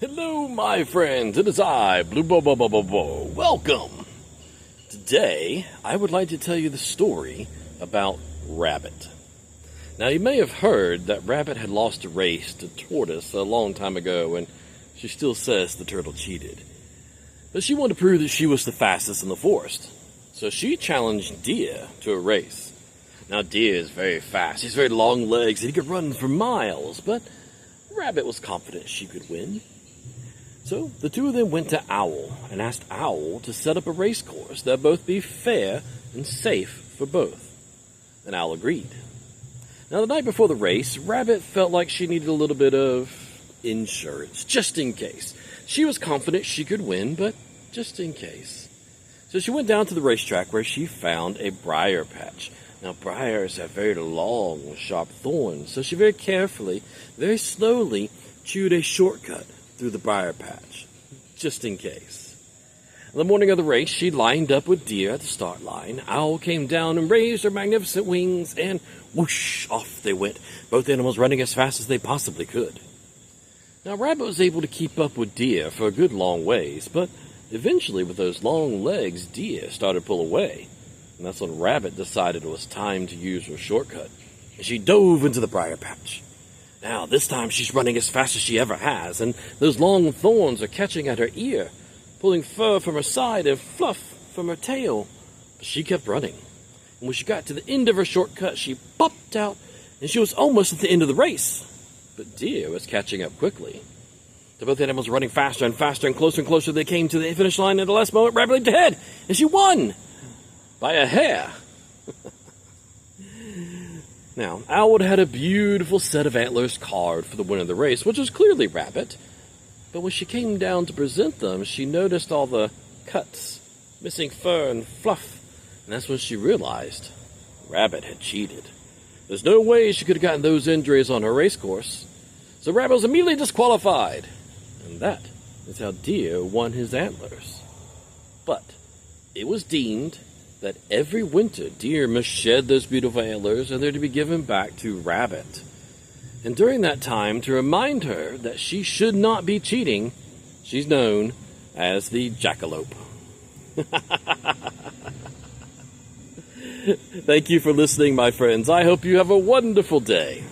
Hello, my friends. It is I, Blubobobobo. Welcome. Today, I would like to tell you the story about Rabbit. Now, you may have heard that Rabbit had lost a race to Tortoise a long time ago, and she still says the turtle cheated. But she wanted to prove that she was the fastest in the forest. So she challenged Deer to a race. Now, Deer is very fast. He's very long legs, and he could run for miles, but Rabbit was confident she could win. So the two of them went to Owl and asked Owl to set up a race course that both be fair and safe for both. And Owl agreed. Now the night before the race, Rabbit felt like she needed a little bit of insurance, just in case. She was confident she could win, but just in case. So she went down to the racetrack where she found a briar patch. Now briars have very long, sharp thorns, so she very carefully, very slowly chewed a shortcut through the briar patch, just in case. On the morning of the race, she lined up with Deer at the start line. Owl came down and raised her magnificent wings, and whoosh, off they went, both animals running as fast as they possibly could. Now, Rabbit was able to keep up with Deer for a good long ways, but eventually, with those long legs, Deer started to pull away. And that's when Rabbit decided it was time to use her shortcut. And she dove into the briar patch. Now, this time she's running as fast as she ever has, and those long thorns are catching at her ear, pulling fur from her side and fluff from her tail. But she kept running. And when she got to the end of her shortcut, she popped out, and she was almost at the end of the race. But Deer was catching up quickly. So both animals were running faster and faster, and closer they came to the finish line. At the last moment, Rabbit leaped ahead, and she won by a hair. Now, Owl had a beautiful set of antlers carved for the winner of the race, which was clearly Rabbit. But when she came down to present them, she noticed all the cuts, missing fur and fluff. And that's when she realized Rabbit had cheated. There's no way she could have gotten those injuries on her race course. So Rabbit was immediately disqualified. And that is how Deer won his antlers. But it was deemed that every winter Deer must shed those beautiful antlers and they're to be given back to Rabbit. And during that time, to remind her that she should not be cheating, she's known as the Jackalope. Thank you for listening, my friends. I hope you have a wonderful day.